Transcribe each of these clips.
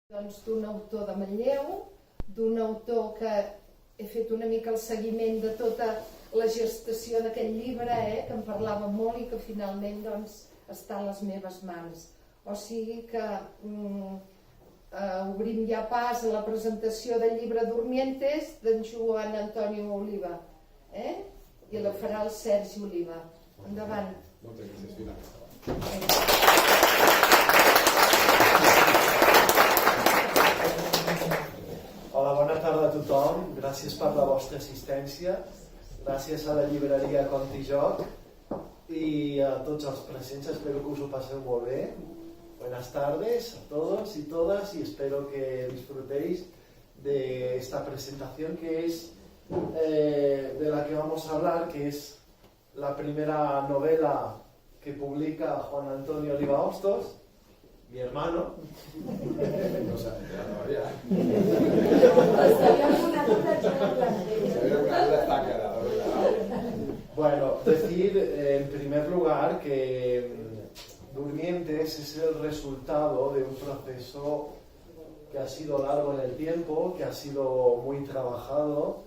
Doncs d'un autor de Manlleu, d'un autor que he fet una mica el seguiment de tota la gestació d'aquest llibre, que em parlava molt i que finalment doncs, està a les meves mans. O sigui que obrim ja pas a la presentació del llibre Durmientes d'en Joan Antonio Oliva, i la farà el Sergi Oliva. Endavant. Moltes gràcies, Pilar. Hola, bona tarda a tothom. Gràcies per la vostra assistència. Gràcies a la llibreria Contijoc i a tots els presents. Espero que us ho passeu molt bé. Buenas tardes a todos y todas y espero que disfrutéis de esta presentación que es de la que vamos a hablar, que es la primera novela que publica Juan Antonio Oliva Hostos, mi hermano. No sé, ja todavía. Bueno, decir en primer lugar que Durmientes es el resultado de un proceso que ha sido largo en el tiempo, que ha sido muy trabajado,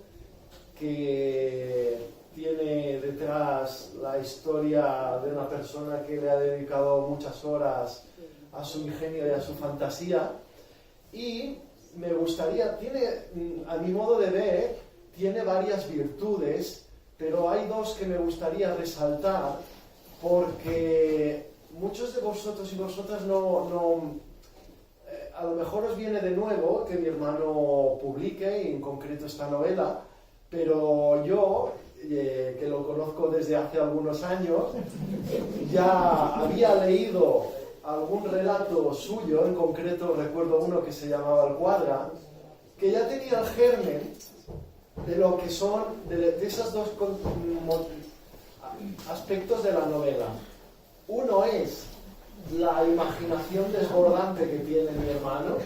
que tiene detrás la historia de una persona que le ha dedicado muchas horas a su ingenio y a su fantasía, y me gustaría, a mi modo de ver, tiene varias virtudes, pero hay dos que me gustaría resaltar, porque muchos de vosotros y vosotras a lo mejor os viene de nuevo que mi hermano publique, y en concreto esta novela, pero yo, que lo conozco desde hace algunos años, ya había leído algún relato suyo, en concreto recuerdo uno que se llamaba El Cuadra, que ya tenía el germen de lo que son, de esos dos aspectos de la novela. Uno es la imaginación desbordante que tiene mi hermano,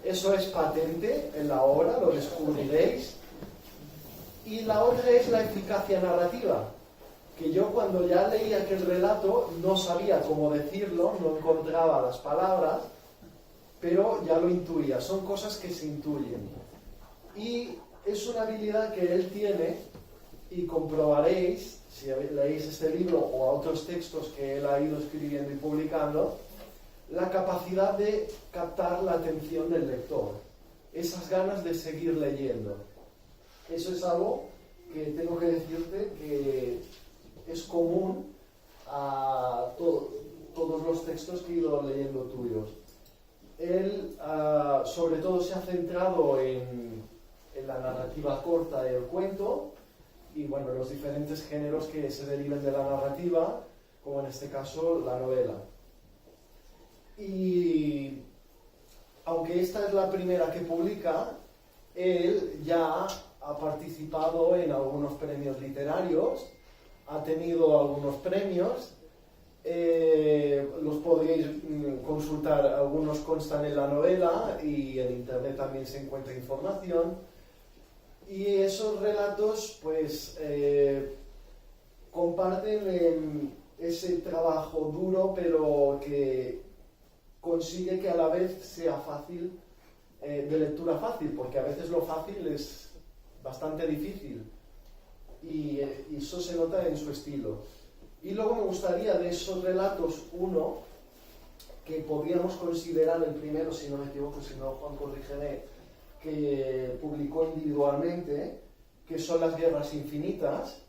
eso es patente en la obra, lo descubriréis, y la otra es la eficacia narrativa, que yo cuando ya leí aquel relato no sabía cómo decirlo, no encontraba las palabras, pero ya lo intuía, son cosas que se intuyen. Y es una habilidad que él tiene, y comprobaréis, si leéis este libro o a otros textos que él ha ido escribiendo y publicando, la capacidad de captar la atención del lector, esas ganas de seguir leyendo. Eso es algo que tengo que decirte que es común a todos los textos que he ido leyendo tuyos. Él sobre todo se ha centrado en la narrativa corta y el cuento, y bueno, los diferentes géneros que se deriven de la narrativa, como en este caso la novela. Y aunque esta es la primera que publica, él ya ha participado en algunos premios literarios, ha tenido algunos premios, los podréis consultar, algunos constan en la novela y en internet también se encuentra información. Y esos relatos pues comparten ese trabajo duro, pero que consigue que a la vez sea fácil, de lectura fácil, porque a veces lo fácil es bastante difícil, y eso se nota en su estilo. Y luego me gustaría de esos relatos uno que podríamos considerar el primero, si no me equivoco, si no Juan corrígeme, que publicó individualmente, que son Las Guerras Infinitas,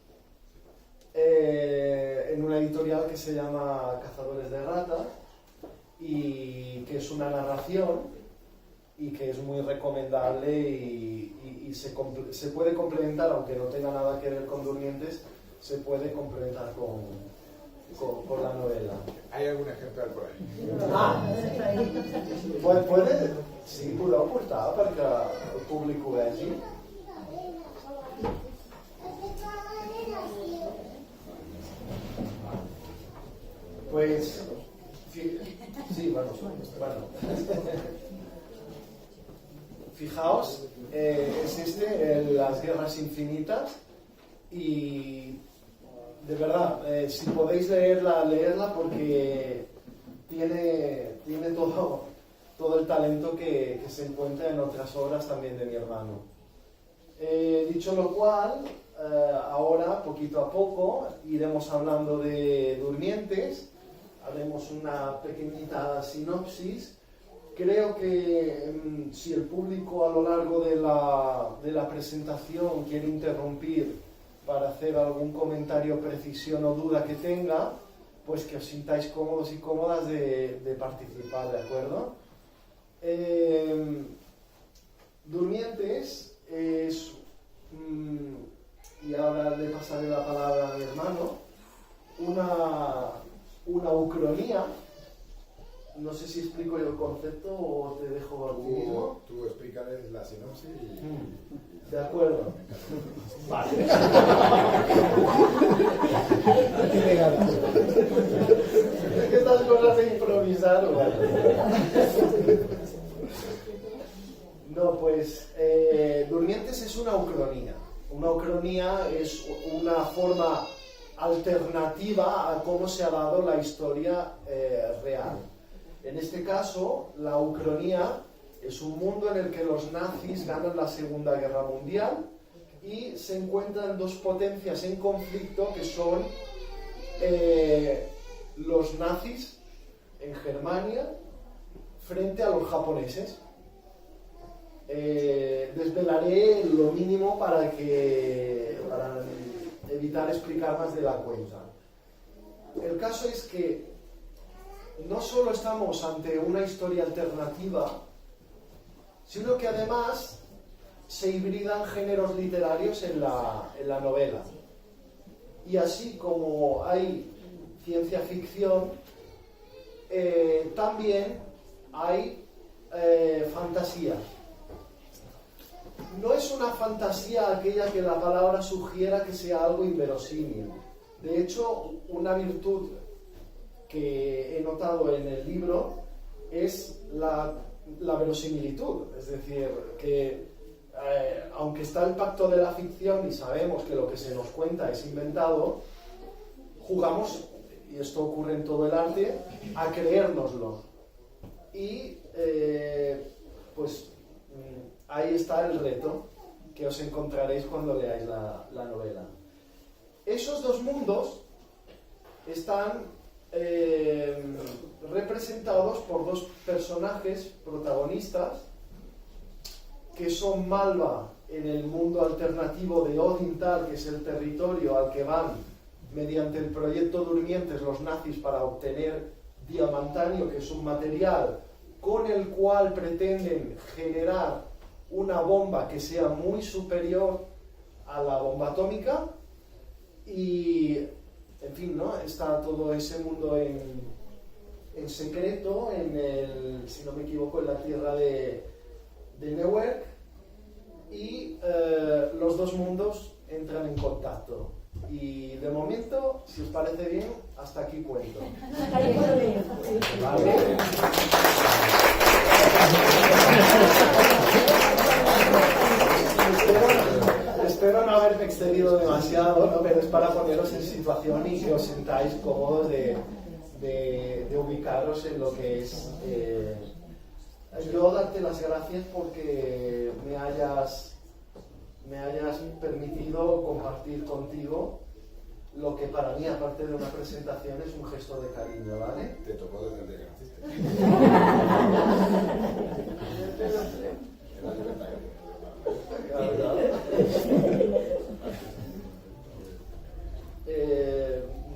en una editorial que se llama Cazadores de Ratas, y que es una narración y que es muy recomendable, y se puede complementar, aunque no tenga nada que ver con Durmientes, se puede complementar con la novela. ¿Hay algún ejemplar por ahí? Puede? Sí, podeu portar perquè el públic ho vegi. Pues sí, bueno. Fijaos, es Las Guerras Infinitas, y de verdad, si podéis leerla porque tiene todo el talento que se encuentra en otras obras también de mi hermano. Dicho lo cual, ahora, poquito a poco, iremos hablando de Durmientes, haremos una pequeñita sinopsis. Creo que si el público a lo largo de la presentación quiere interrumpir para hacer algún comentario, precisión o duda que tenga, pues que os sintáis cómodos y cómodas de participar, ¿de acuerdo? Durmientes es, y ahora le pasaré la palabra a mi hermano, una ucronía. No sé si explico yo el concepto o te dejo a ti mismo. Tú explícales la sinopsis y... De acuerdo. Vale. Estas cosas de improvisar. No, pues Durmientes es una ucronía. Una ucronía es una forma alternativa a cómo se ha dado la historia real. En este caso, la ucronía es un mundo en el que los nazis ganan la Segunda Guerra Mundial y se encuentran dos potencias en conflicto que son los nazis en Germania frente a los japoneses. Desvelaré lo mínimo para evitar explicar más de la cuenta. El caso es que no solo estamos ante una historia alternativa, sino que además se hibridan géneros literarios en la novela. Y así como hay ciencia ficción, también hay fantasía. No es una fantasía aquella que la palabra sugiera que sea algo inverosímil. De hecho, una virtud que he notado en el libro es la verosimilitud. Es decir, que aunque está el pacto de la ficción y sabemos que lo que se nos cuenta es inventado, jugamos, y esto ocurre en todo el arte, a creérnoslo. Y pues ahí está el reto que os encontraréis cuando leáis la novela. Esos dos mundos están representados por dos personajes protagonistas que son Malva en el mundo alternativo de Odintal, que es el territorio al que van mediante el proyecto Durmientes los nazis para obtener diamantanio, que es un material con el cual pretenden generar una bomba que sea muy superior a la bomba atómica. Y en fin, ¿no? Está todo ese mundo en secreto, si no me equivoco, en la tierra de Newerk, y los dos mundos entran en contacto. Y de momento, si os parece bien, hasta aquí cuento. ¿Vale? Espero no haberme excedido demasiado, ¿no? Pero es para poneros en situación y que os sintáis cómodos de ubicaros en lo que es. Yo darte las gracias porque me hayas permitido compartir contigo lo que para mí, aparte de una presentación, es un gesto de cariño, ¿vale? Te tocó desde el día que naciste. Era libertario.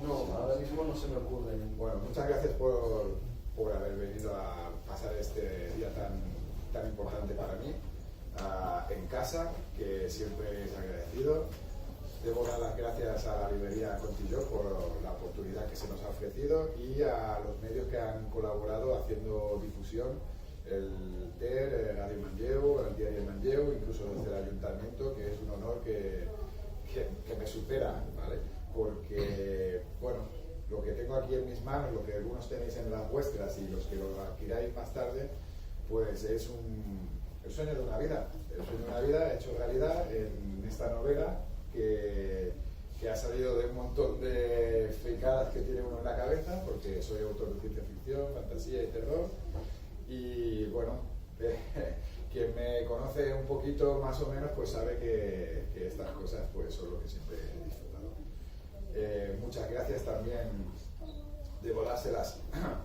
No, ahora mismo no se me ocurre. Bueno, muchas gracias por haber venido a pasar este día tan importante para mí en casa, que siempre es agradecido. Debo dar las gracias a la librería Contillo por la oportunidad que se nos ha ofrecido y a los medios que han colaborado haciendo difusión, el TER, Radio Manlleu, el Diario de Manlleu, incluso desde el Ayuntamiento, que es un honor que me supera, ¿vale? Porque, bueno, lo que tengo aquí en mis manos, lo que algunos tenéis en las vuestras y los que lo adquiráis más tarde, pues es el sueño de una vida. El sueño de una vida hecho realidad en esta novela que ha salido de un montón de fricadas que tiene uno en la cabeza, porque soy autor de ciencia ficción, fantasía y terror, Y bueno, quien me conoce un poquito más o menos pues sabe que estas cosas pues son lo que siempre he disfrutado. Muchas gracias también, debo dárselas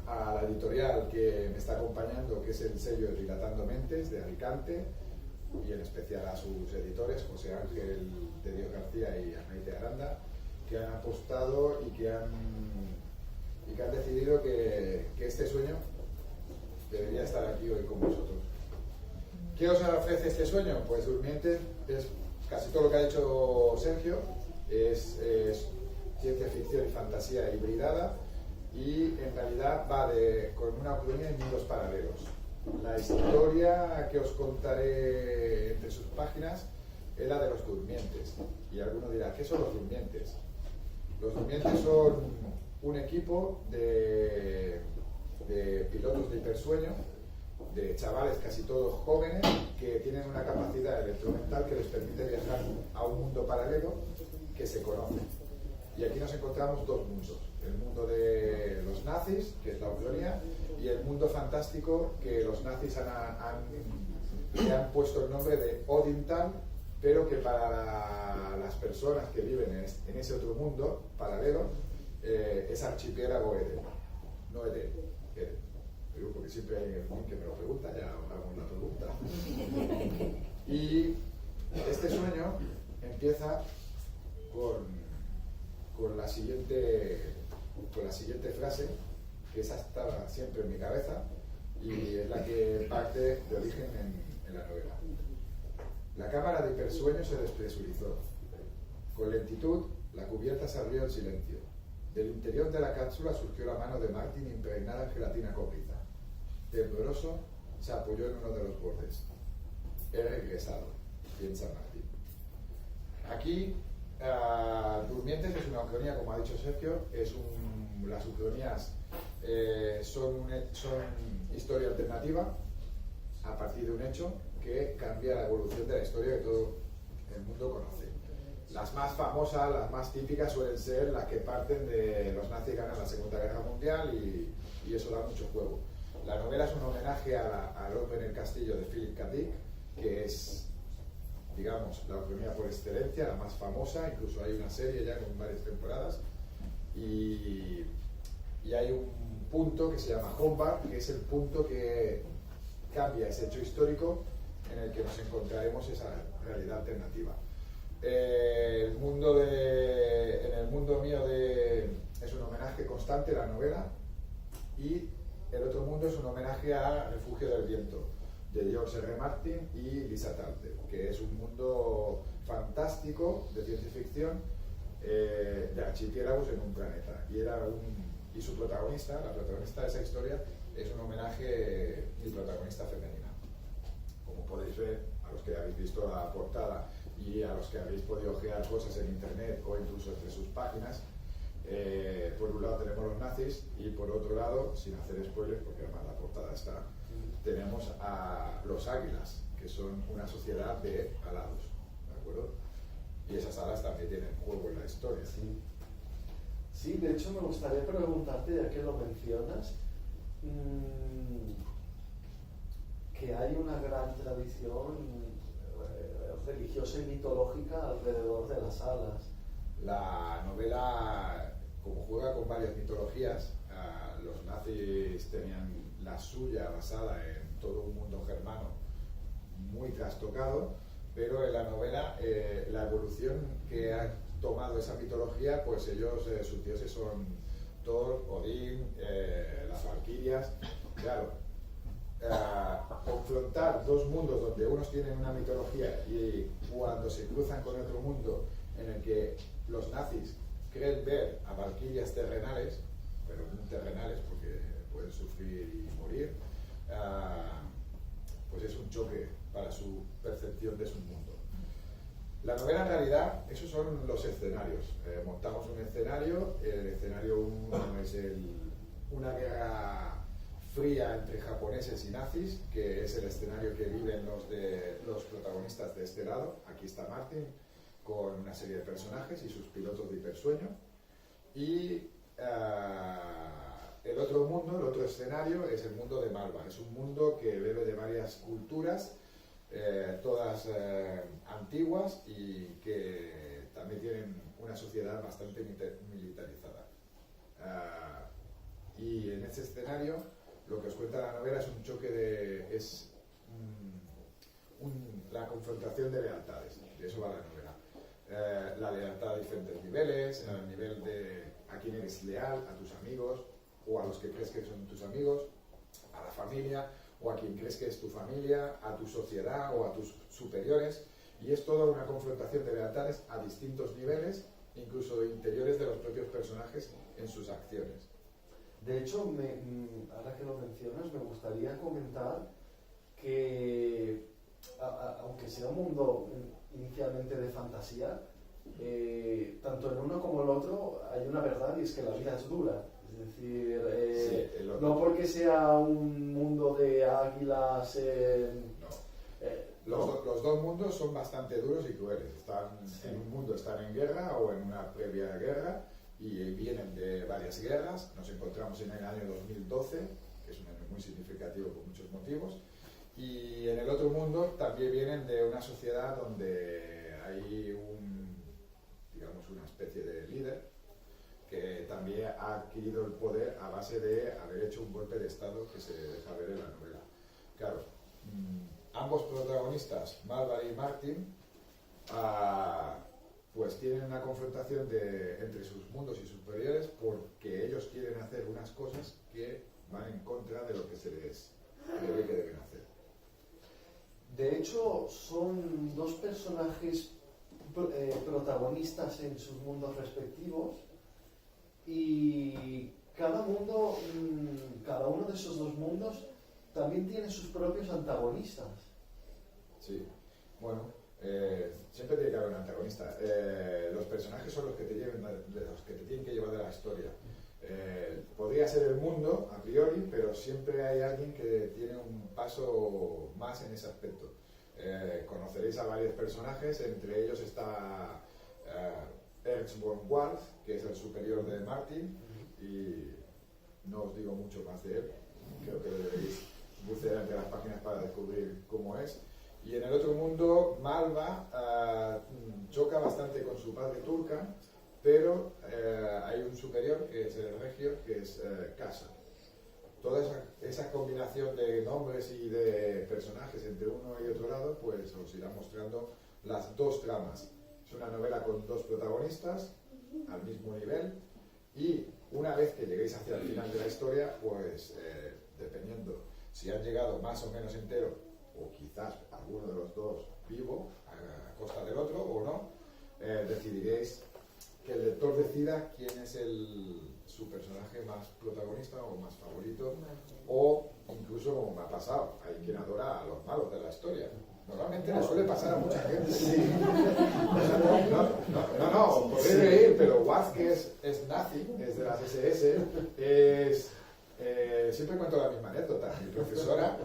a la editorial que me está acompañando, que es el sello Dilatando Mentes de Alicante, y en especial a sus editores, José Ángel de Dios García y Arnaite Aranda, que han apostado y que han decidido que este sueño debería estar aquí hoy con vosotros. ¿Qué os ofrece este sueño? Pues Durmientes es casi todo lo que ha dicho Sergio, es ciencia ficción y fantasía hibridada, y en realidad va con una ucronía en mundos paralelos. La historia que os contaré entre sus páginas es la de los durmientes. Y alguno dirá, ¿qué son los durmientes? Los durmientes son un equipo de pilotos de hipersueño, de chavales casi todos jóvenes que tienen una capacidad electromental que les permite viajar a un mundo paralelo que se conoce. Y aquí nos encontramos dos mundos: el mundo de los nazis, que es la ucronía, y el mundo fantástico que los nazis le han puesto el nombre de Odintal, pero que para las personas que viven en ese otro mundo paralelo es archipiélago Eden, no Eden, Eden. Digo porque siempre hay alguien que me lo pregunta, ya hagamos la pregunta. Y este sueño empieza con la siguiente frase, que esa estaba siempre en mi cabeza y es la que parte de origen en la novela. La cámara de hipersueño se despresurizó. Con lentitud, la cubierta se abrió en silencio. Del interior de la cápsula surgió la mano de Martin impregnada en gelatina cómplice. Tembloroso, se apoyó en uno de los bordes. He regresado, piensa Martin. Aquí, Durmientes es una ucronía, como ha dicho Sergio. Las ucronías son historia alternativa a partir de un hecho que cambia la evolución de la historia que todo el mundo conoce. Las más famosas, las más típicas suelen ser las que parten de los nazis ganan la Segunda Guerra Mundial y eso da mucho juego. La novela es un homenaje al hombre en el castillo de Philip K. Dick, que es, digamos, la ucronía por excelencia, la más famosa. Incluso hay una serie ya con varias temporadas, y hay un punto que se llama Hombar, que es el punto que cambia ese hecho histórico en el que nos encontraremos esa realidad alternativa. En el mundo mío es un homenaje constante la novela, y el otro mundo es un homenaje a Refugio del Viento, de George R. Martin y Lisa Talbot, que es un mundo fantástico de ciencia ficción, de archipiélagos en un planeta. Y su protagonista, la protagonista de esa historia, es un homenaje mi protagonista femenina. Como podéis ver, a los que habéis visto la portada y a los que habéis podido ojear cosas en internet o incluso entre sus páginas, por un lado tenemos los nazis y por otro lado, sin hacer spoilers porque además la portada está, tenemos a los águilas, que son una sociedad de alados, ¿de acuerdo? Y esas alas también tienen juego en la historia. Sí, de hecho me gustaría preguntarte, ya que lo mencionas, que hay una gran tradición religiosa y mitológica alrededor de las alas. La novela, como juega con varias mitologías, los nazis tenían la suya basada en todo un mundo germano muy trastocado, pero en la novela la evolución que ha tomado esa mitología, pues ellos, sus dioses son Thor, Odín, las valquirias. Claro, confrontar dos mundos donde unos tienen una mitología y cuando se cruzan con otro mundo en el que los nazis creen ver a valquirias terrenales, pero no terrenales porque pueden sufrir y morir, pues es un choque para su percepción de su mundo. La novela en realidad, esos son los escenarios. Montamos un escenario, el escenario 1 es una guerra fría entre japoneses y nazis, que es el escenario que viven los protagonistas de este lado. Aquí está Martin con una serie de personajes y sus pilotos de hipersueño. Y el otro mundo, el otro escenario, es el mundo de Malva. Es un mundo que bebe de varias culturas, todas antiguas y que también tienen una sociedad bastante militarizada. Y en ese escenario, lo que os cuenta la novela es un choque de... la confrontación de lealtades, de eso va la novela. La lealtad a diferentes niveles, a nivel de a quién eres leal, a tus amigos, o a los que crees que son tus amigos, a la familia, o a quien crees que es tu familia, a tu sociedad o a tus superiores, y es toda una confrontación de lealtades a distintos niveles, incluso interiores de los propios personajes en sus acciones. De hecho, ahora que lo mencionas, me gustaría comentar que, aunque sea un mundo inicialmente de fantasía, tanto en uno como el otro hay una verdad, y es que la vida es dura. Es decir, Sí, no porque sea un mundo de águilas... Los dos mundos son bastante duros y crueles. En un mundo están en guerra o en una previa guerra y vienen de varias guerras. Nos encontramos en el año 2012, que es un año muy significativo por muchos motivos. Y en el otro mundo también vienen de una sociedad donde hay digamos, una especie de líder que también ha adquirido el poder a base de haber hecho un golpe de estado que se deja ver en la novela. Claro, ambos protagonistas, Malva y Martin, pues tienen una confrontación entre sus mundos y superiores porque ellos quieren hacer unas cosas que van en contra de lo que se les cree que deben hacer. De hecho, son dos personajes protagonistas en sus mundos respectivos, y cada uno de esos dos mundos también tiene sus propios antagonistas. Sí, bueno, siempre tiene que haber un antagonista. Los personajes son los que te tienen que llevar de la historia. Podría ser el mundo a priori, pero siempre hay alguien que tiene un paso más en ese aspecto. Conoceréis a varios personajes, entre ellos está Ernst von Walf, que es el superior de Martin, y no os digo mucho más de él, creo que deberéis bucear entre las páginas para descubrir cómo es. Y en el otro mundo, Malva choca bastante con su padre Turkan, pero hay un superior, que es el regio, que es Casa. Toda esa combinación de nombres y de personajes entre uno y otro lado, pues os irá mostrando las dos tramas. Es una novela con dos protagonistas al mismo nivel, y una vez que lleguéis hacia el final de la historia, pues dependiendo si han llegado más o menos entero, o quizás alguno de los dos vivo a costa del otro o no, decidiréis, que el lector decida quién es su personaje más protagonista o más favorito, o incluso, como me ha pasado, hay quien adora a los malos de la historia. Normalmente le suele pasar a mucha gente. Sí. No, os podéis reír, pero Waz, que es nazi, es de las SS, siempre cuento la misma anécdota. Mi profesora,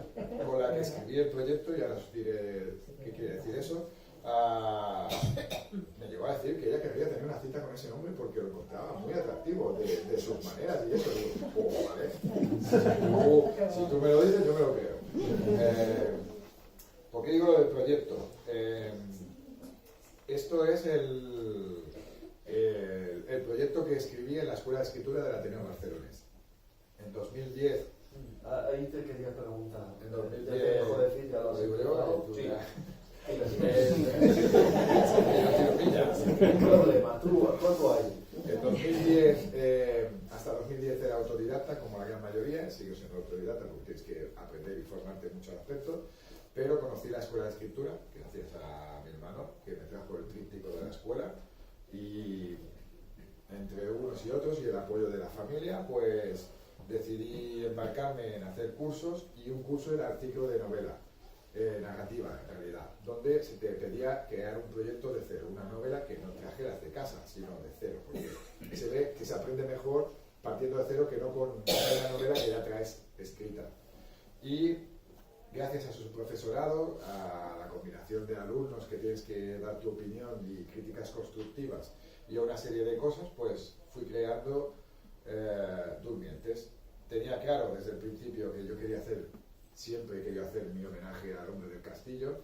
con la que escribí el proyecto, y ahora os diré qué quiere decir eso, me llegó a decir que ella querría tener una cita con ese hombre porque lo encontraba muy atractivo de sus maneras y eso. Y digo, vale, si tú me lo dices, yo me lo creo. ¿Por qué digo lo del proyecto? Esto es el proyecto que escribí en la Escuela de Escritura del Ateneo Barcelonés. En 2010. Ahí te quería preguntar. En 2010. Ya te dejo decir, ya lo has digo yo. sí. El problema, ¿cuánto hay? En 2010, hasta 2010 era autodidacta, como la gran mayoría, sigo siendo autodidacta porque tienes que aprender y formarte mucho al respecto, pero conocí la Escuela de Escritura, gracias a mi hermano, que me trajo el tríptico de la escuela, y entre unos y otros y el apoyo de la familia, pues decidí embarcarme en hacer cursos, y un curso era el ciclo de novela. Narrativa, en realidad, donde se te pedía crear un proyecto de cero, una novela que no trajeras de casa, sino de cero, porque se ve que se aprende mejor partiendo de cero que no con una novela que ya traes escrita. Y gracias a su profesorado, a la combinación de alumnos que tienes que dar tu opinión y críticas constructivas y a una serie de cosas, pues fui creando Durmientes. tenía claro desde el principio que yo quería hacer, siempre he querido hacer mi homenaje al hombre del castillo,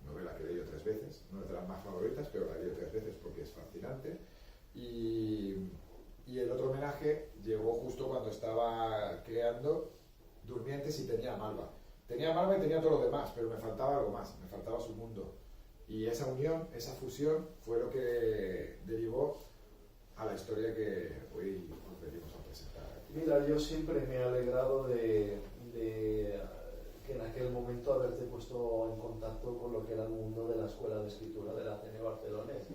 novela que he leído 3 veces, no es de las más favoritas, pero la he leído 3 veces porque es fascinante. Y el otro homenaje llegó justo cuando estaba creando Durmientes y tenía a Malva. Tenía a Malva y tenía todo lo demás, pero me faltaba algo más, me faltaba su mundo. Y esa unión, esa fusión, fue lo que derivó a la historia que hoy os venimos a presentar aquí. Mira, yo siempre me he alegrado de que en aquel momento haberte puesto en contacto con lo que era el mundo de la Escuela de Escritura del Ateneo Barcelonés,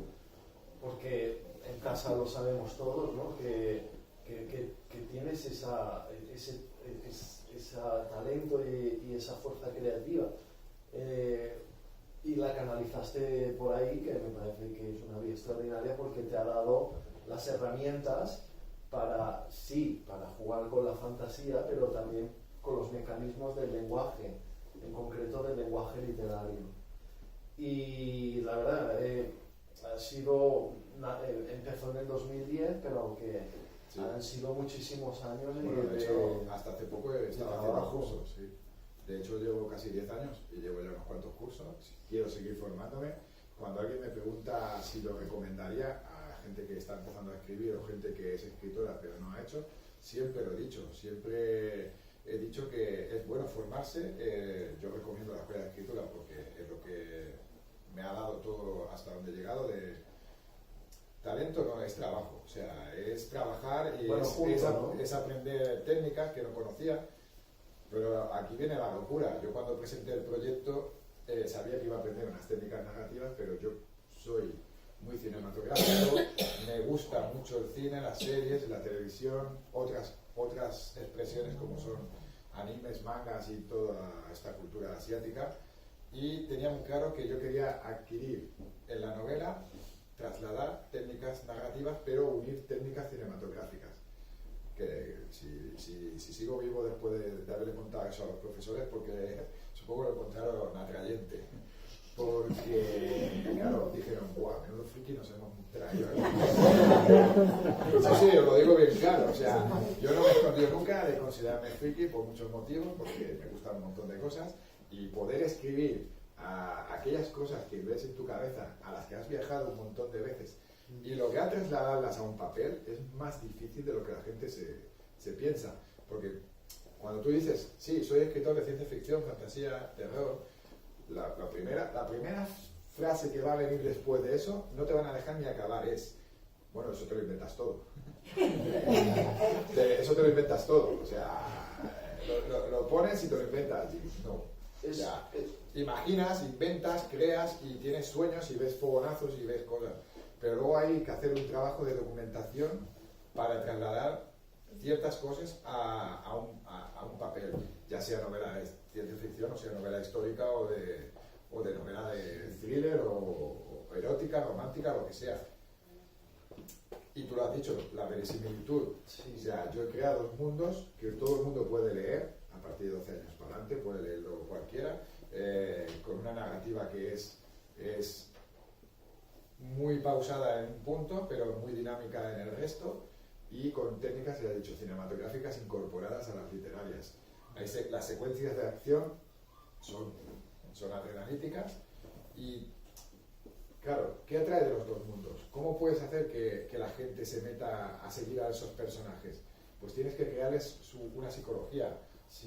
porque en casa lo sabemos todos, ¿no? que tienes ese talento y esa fuerza creativa, y la canalizaste por ahí, que me parece que es una vía extraordinaria porque te ha dado las herramientas para jugar con la fantasía, pero también con los mecanismos del lenguaje, en concreto del lenguaje literario. Y la verdad, empezó en el 2010, pero aunque Sí. han sido muchísimos años. Bueno, de hecho, hasta hace poco estaba haciendo cursos, sí. De hecho, llevo casi 10 años y llevo ya unos cuantos cursos. Quiero seguir formándome. Cuando alguien me pregunta si lo recomendaría a gente que está empezando a escribir o gente que es escritora pero no ha hecho, siempre lo he dicho. Siempre he dicho que es bueno formarse. Yo recomiendo la escuela de escritura porque es lo que me ha dado todo hasta donde he llegado. Talento no es trabajo, o sea, es trabajar y es aprender técnicas que no conocía. Pero aquí viene la locura. Yo cuando presenté el proyecto sabía que iba a aprender unas técnicas narrativas, pero yo soy muy cinematográfico, me gusta mucho el cine, las series, la televisión, otras expresiones como son animes, mangas y toda esta cultura asiática, y tenía muy claro que yo quería adquirir en la novela, trasladar técnicas narrativas, pero unir técnicas cinematográficas. Que si sigo vivo después de haberle contado eso a los profesores, porque supongo que lo encontraron atrayente, porque claro, dijeron, guau, menudo friki nos hemos traído aquí. Sí, os lo digo bien claro, o sea, yo no me he escondido nunca de considerarme friki por muchos motivos, porque me gustan un montón de cosas, y poder escribir a aquellas cosas que ves en tu cabeza, a las que has viajado un montón de veces, y lograr trasladarlas a un papel es más difícil de lo que la gente se piensa. Porque cuando tú dices, sí, soy escritor de ciencia ficción, fantasía, terror, la primera frase que va a venir después de eso, no te van a dejar ni acabar, es, bueno, eso te lo inventas todo. Eso te lo inventas todo. O sea, lo pones y te lo inventas. No. O sea, imaginas, inventas, creas y tienes sueños y ves fogonazos y ves cosas. Pero luego hay que hacer un trabajo de documentación para trasladar ciertas cosas a un papel, ya sea novela de ciencia ficción, o sea novela histórica o de novela de thriller o erótica, romántica, lo que sea. Y tú lo has dicho, la verisimilitud. Sí. O sea, yo he creado dos mundos que todo el mundo puede leer, a partir de 12 años para adelante, puede leerlo cualquiera, con una narrativa que es muy pausada en un punto, pero muy dinámica en el resto, y con técnicas, ya he dicho, cinematográficas incorporadas a las literarias. Las secuencias de acción son adrenalíticas y, claro, ¿qué atrae de los dos mundos? ¿Cómo puedes hacer que la gente se meta a seguir a esos personajes? Pues tienes que crearles una psicología,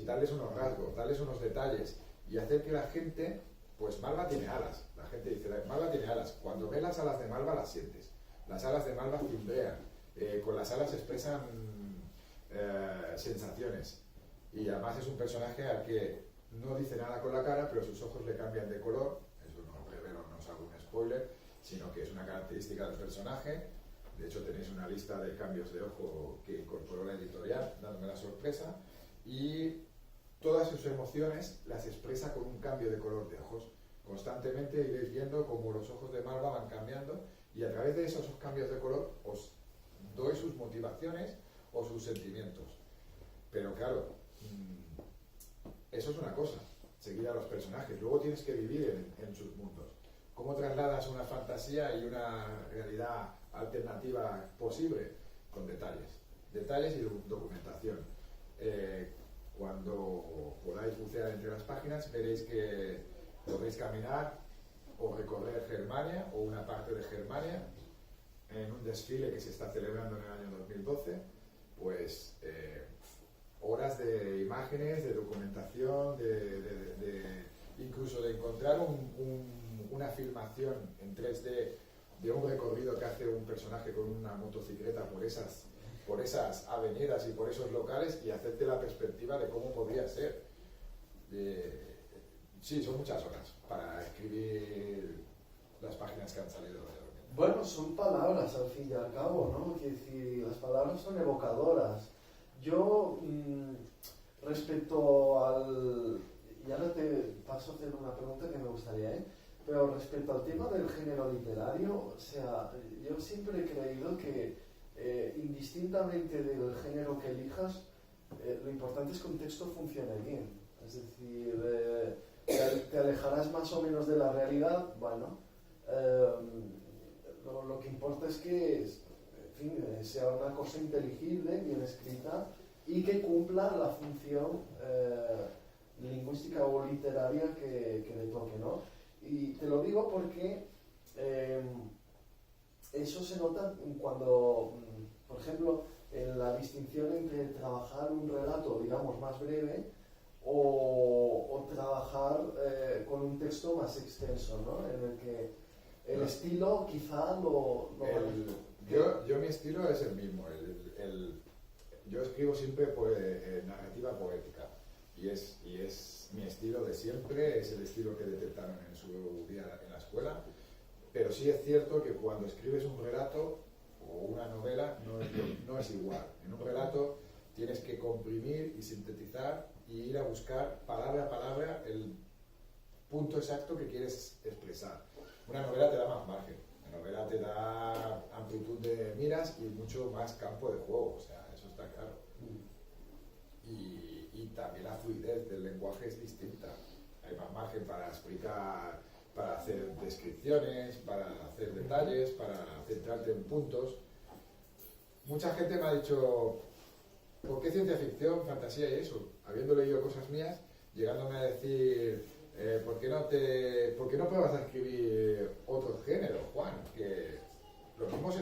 darles unos rasgos, darles unos detalles y hacer que la gente... Pues Malva tiene alas. La gente dice, Malva tiene alas. Cuando ves las alas de Malva las sientes. Las alas de Malva cimbrean. Con las alas se expresan sensaciones. Y además es un personaje al que no dice nada con la cara, pero sus ojos le cambian de color. Eso no lo revelo, no os hago un spoiler, sino que es una característica del personaje. De hecho tenéis una lista de cambios de ojo que incorporó la editorial, dándome la sorpresa. Y todas sus emociones las expresa con un cambio de color de ojos. Constantemente iréis viendo cómo los ojos de Malva van cambiando y a través de esos cambios de color os doy sus motivaciones o sus sentimientos. Pero claro, eso es una cosa, seguir a los personajes. Luego tienes que vivir en sus mundos. ¿Cómo trasladas una fantasía y una realidad alternativa posible? Con detalles y documentación. cuando podáis bucear entre las páginas, veréis que podéis caminar o recorrer Germania o una parte de Germania en un desfile que se está celebrando en el año 2012, pues horas de imágenes, de documentación, incluso de encontrar una filmación en 3D de un recorrido que hace un personaje con una motocicleta por esas avenidas y por esos locales y hacerte la perspectiva de cómo podría ser. Sí, son muchas horas para escribir las páginas que han salido de lo que... Bueno, son palabras al fin y al cabo, ¿no? Quiero decir, las palabras son evocadoras. Yo, respecto al... Y ahora te paso a hacer una pregunta que me gustaría, ¿eh? Pero respecto al tema del género literario, o sea, yo siempre he creído que indistintamente del género que elijas, lo importante es que un texto funcione bien. Es decir, te alejarás más o menos de la realidad, bueno, lo que importa es que, en fin, sea una cosa inteligible, bien escrita y que cumpla la función lingüística o literaria que le toque, ¿no? Y te lo digo porque eso se nota cuando, por ejemplo, en la distinción entre trabajar un relato, digamos, más breve o trabajar con un texto más extenso, ¿no? En el que el estilo quizá Yo mi estilo es el mismo. Yo escribo siempre narrativa poética y es mi estilo de siempre, es el estilo que detectaron en su día en la escuela, pero sí es cierto que cuando escribes un relato o una novela no es igual. En un relato tienes que comprimir y sintetizar y ir a buscar palabra a palabra el punto exacto que quieres expresar. Una novela te da más margen, una novela te da amplitud de miras y mucho más campo de juego, o sea, eso está claro. Y también la fluidez del lenguaje es distinta. Hay más margen para explicar, para hacer descripciones, para hacer detalles, para centrarte en puntos. Mucha gente me ha dicho, ¿por qué ciencia ficción, fantasía y eso? Habiendo leído cosas mías, llegándome a decir, ¿por qué no pruebas a escribir otro género, Juan? Que lo mismo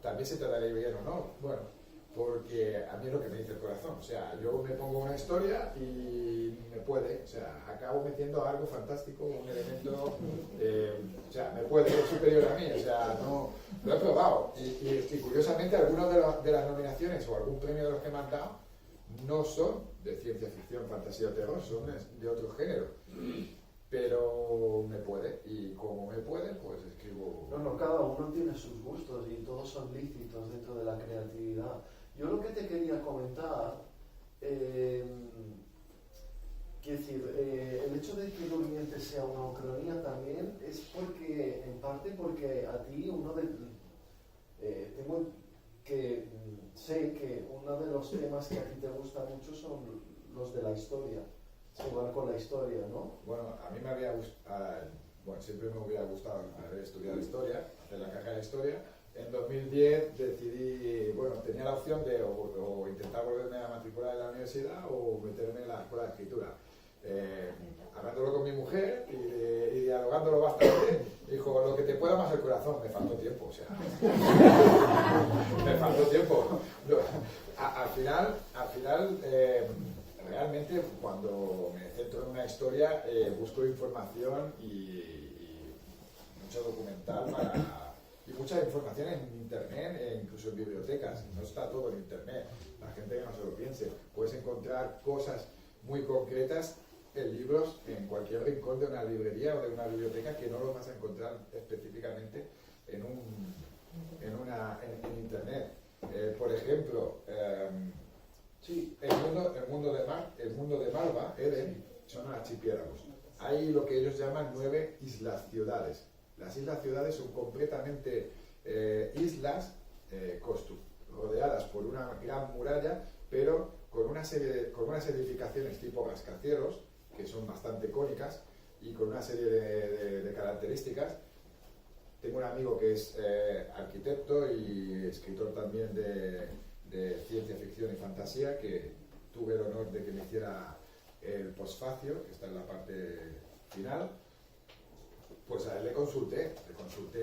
también se te daría bien o no. Bueno, porque a mí es lo que me dice el corazón. O sea, yo me pongo una historia y me puede, o sea, acabo metiendo algo fantástico, un elemento, o sea, me puede ser superior a mí, o sea, no, lo he probado. Y curiosamente, algunas de las nominaciones o algún premio de los que me han dado no son de ciencia ficción, fantasía o terror, son de otro género. Pero me puede, y como me puede, pues escribo... No, cada uno tiene sus gustos y todos son lícitos dentro de la creatividad. Yo lo que te quería comentar, quiero decir, el hecho de que Durmiente sea una ucronía también es porque, en parte porque a ti sé que uno de los temas que a ti te gusta mucho son los de la historia, jugar con la historia, ¿no? Bueno, a mí me había gustado, siempre me hubiera gustado haber estudiado historia, hacer la carrera de historia. En 2010 decidí, tenía la opción de o intentar volverme a matricular en la universidad o meterme en la escuela de escritura. Hablándolo con mi mujer y dialogándolo bastante, dijo, lo que te pueda más el corazón. Me faltó tiempo, o sea, me faltó tiempo. Al final, realmente cuando me centro en una historia busco información y mucho documental y mucha información en internet, incluso en bibliotecas. No está todo en internet, la gente que no se lo piense. Puedes encontrar cosas muy concretas en libros en cualquier rincón de una librería o de una biblioteca que no lo vas a encontrar específicamente en internet. Por ejemplo, el mundo de Malva, Eden, son archipiélagos. Hay lo que ellos llaman 9 islas-ciudades. Las islas-ciudades son completamente islas rodeadas por una gran muralla, pero con unas edificaciones tipo rascacielos, que son bastante cónicas, y con una serie de características. Tengo un amigo que es arquitecto y escritor también de ciencia ficción y fantasía, que tuve el honor de que me hiciera el posfacio, que está en la parte final, pues a él le consulté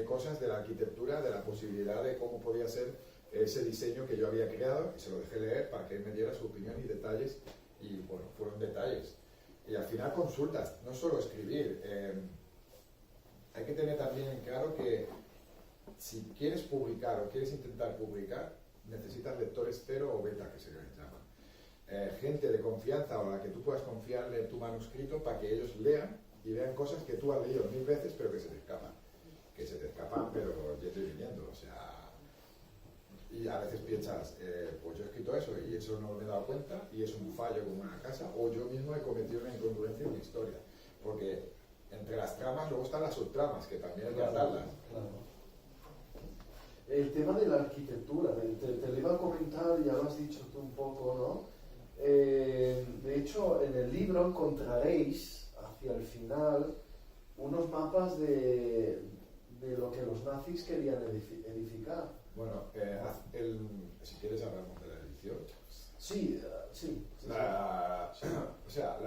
cosas de la arquitectura, de la posibilidad de cómo podía ser ese diseño que yo había creado, y se lo dejé leer para que él me diera su opinión y detalles, y bueno, fueron detalles. Y al final consultas, no solo escribir, hay que tener también en claro que si quieres publicar o quieres intentar publicar, necesitas lectores cero o beta, que se les llama. Gente de confianza o a la que tú puedas confiarle tu manuscrito para que ellos lean y vean cosas que tú has leído 1000 veces pero que se te escapan. Que se te escapan, pero ya estoy viniendo, o sea... Y a veces piensas, pues yo he escrito eso y eso no me he dado cuenta y es un fallo como una casa, o yo mismo he cometido una incongruencia en mi historia. Porque entre las tramas luego están las subtramas, que también hay que atarlas. Claro. El tema de la arquitectura, te lo iba a comentar, ya lo has dicho tú un poco, ¿no? De hecho, en el libro encontraréis, hacia el final, unos mapas de lo que los nazis querían edificar. Bueno, si quieres hablamos de la edición. Sí. O sea,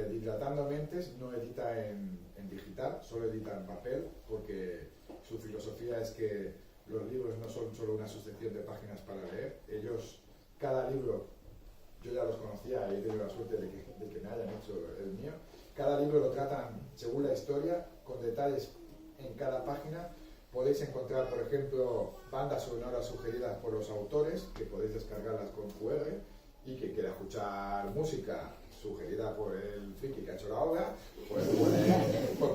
Dilatando Mentes no edita en digital, solo edita en papel, porque su filosofía es que los libros no son solo una sucesión de páginas para leer. Ellos, cada libro, yo ya los conocía y he tenido la suerte de que me hayan hecho el mío. Cada libro lo tratan según la historia, con detalles en cada página. Podéis encontrar, por ejemplo, bandas sonoras sugeridas por los autores, que podéis descargarlas con QR, y que quiera escuchar música sugerida por el friki que ha hecho la obra, pues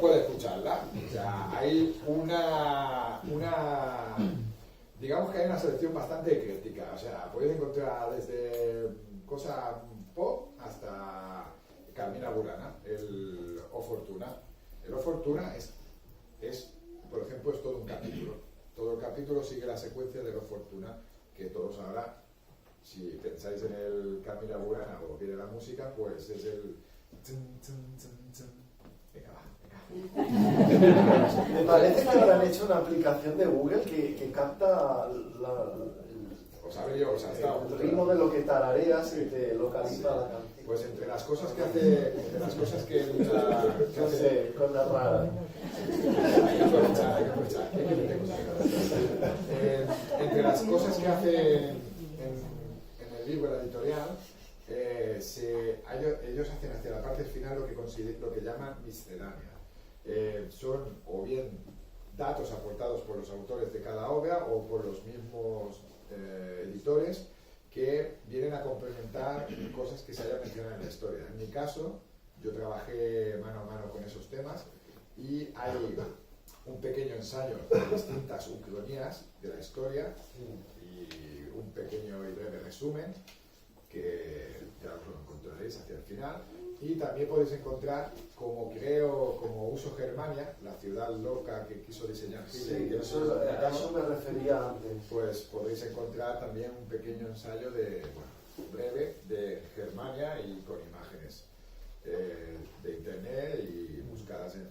puede escucharla. O sea, hay digamos que hay una selección bastante ecléctica. O sea, podéis encontrar desde cosas pop hasta Carmina Burana, el O Fortuna. El O Fortuna es, por ejemplo, es todo un capítulo. Todo el capítulo sigue la secuencia de O Fortuna, que todos ahora, si pensáis en el Carmina Burana o viene la música, pues es el... Venga, va. Me parece que habrán hecho una aplicación de Google que capta el ritmo de lo que tarareas y te localiza la canción. Pues entre las cosas que hace, no sé, cosas raras. Hay que aprovechar. Entre las cosas que hace en el libro, la editorial, ellos hacen hacia la parte final lo que llaman miscelánea. Son o bien datos aportados por los autores de cada obra o por los mismos editores que vienen a complementar cosas que se hayan mencionado en la historia. En mi caso, yo trabajé mano a mano con esos temas y hay un pequeño ensayo de distintas ucronías de la historia y un pequeño y breve resumen que ya os lo encontraréis hacia el final. Y también podéis encontrar, como uso Germania, la ciudad loca que quiso diseñar Hitler. Sí, a eso me refería antes. Pues podéis encontrar también un pequeño ensayo breve de Germania y con imágenes de internet y buscadas en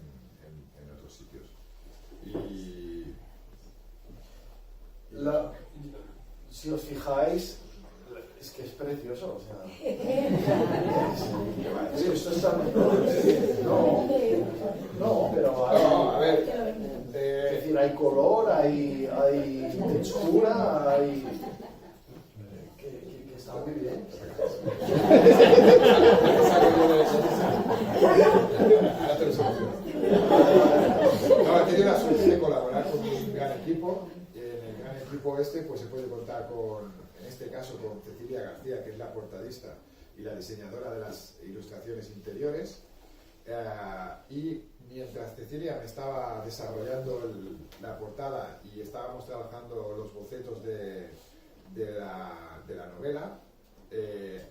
otros sitios. Si os fijáis, es que es precioso, o sea... esto está... No, pero hay... a ver... es decir, hay color, hay textura, hay... que está muy bien. Ahora te lo soluciono. No, he tenido la suerte de colaborar con un gran equipo. En el gran equipo pues se puede contar en este caso con Cecilia García, que es la portadista y la diseñadora de las ilustraciones interiores. Y mientras Cecilia me estaba desarrollando la portada y estábamos trabajando los bocetos de la novela,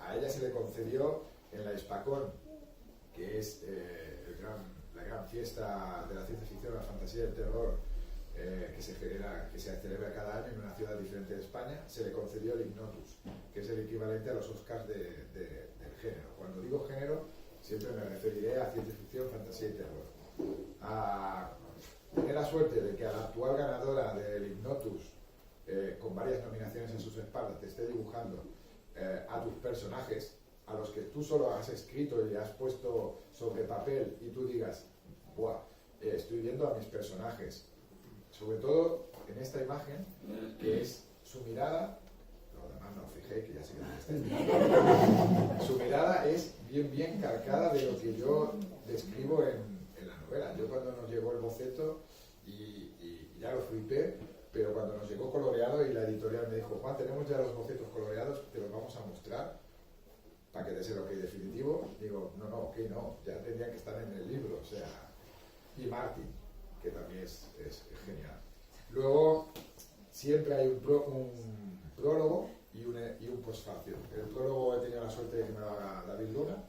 a ella se le concedió en la Spacon, que es la gran fiesta de la ciencia ficción, la fantasía y el terror, que se celebra cada año en una ciudad diferente de España, se le concedió el Ignotus, que es el equivalente a los Oscars del género. Cuando digo género, siempre me referiré a ciencia ficción, fantasía y terror. Tener la suerte de que a la actual ganadora del Ignotus, con varias nominaciones en sus espaldas, te esté dibujando a tus personajes, a los que tú solo has escrito y has puesto sobre papel y tú digas, ¡buah! Estoy viendo a mis personajes. Sobre todo en esta imagen, que es su mirada, lo demás no os fijéis, que ya sé que no me estáis mirando. Su mirada es bien calcada de lo que yo describo en la novela. Yo cuando nos llegó el boceto, y ya lo flipé, pero cuando nos llegó coloreado y la editorial me dijo, Juan, tenemos ya los bocetos coloreados, te los vamos a mostrar para que des el ok definitivo, digo, no, ok, no, ya tendrían que estar en el libro, o sea, y Martin, que también es genial. Luego, siempre hay un prólogo y un postfacio. El prólogo he tenido la suerte de que me lo haga David Luna,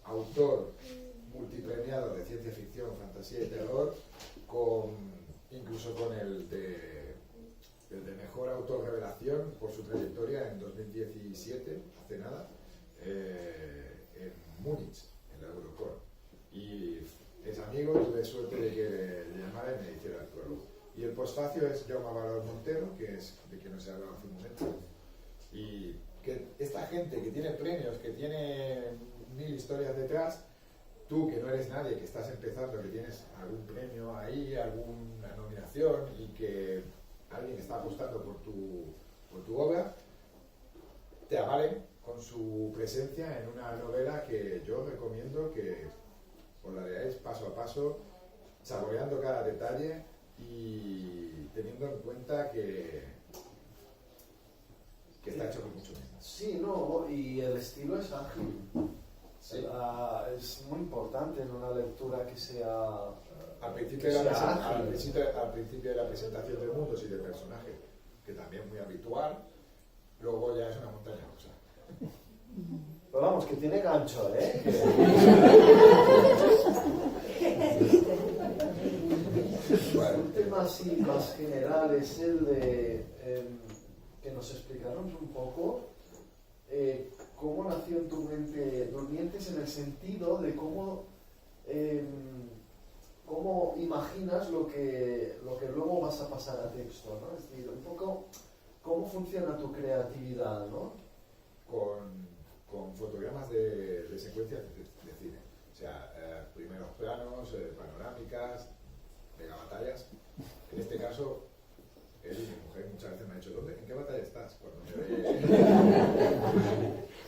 autor multipremiado de ciencia ficción, fantasía y terror, incluso con el de mejor autor revelación por su trayectoria en 2017, hace nada, en Múnich, en la Eurocon. Y es amigo, tuve suerte de que le llamara y me hiciera el prólogo. Y el postfacio es Jaume Valor Montero, que es de que no se ha hablado hace un momento. Y que esta gente que tiene premios, que tiene 1000 historias detrás, tú que no eres nadie, que estás empezando, que tienes algún premio ahí, alguna nominación y que alguien está apostando por tu obra, te avalen con su presencia en una novela que yo recomiendo que os la leáis paso a paso, saboreando cada detalle y teniendo en cuenta que está hecho con mucho mimo. Sí, no, y el estilo es ágil. Sí. Es muy importante en una lectura que sea al principio de la presentación de mundos y de personajes, que también es muy habitual, luego ya es una montaña rusa. Pero vamos, que tiene gancho, ¿eh? Bueno, un tema así más general es el de que nos explicaron un poco cómo nació en tu mente Durmientes, en el sentido de cómo imaginas lo que luego vas a pasar a texto, ¿no? Es decir, un poco cómo funciona tu creatividad, ¿no? Con fotogramas de secuencias de cine, o sea, primeros planos, panorámicas, megabatallas. En este caso, él y mi mujer muchas veces me han dicho, ¿en qué batalla estás?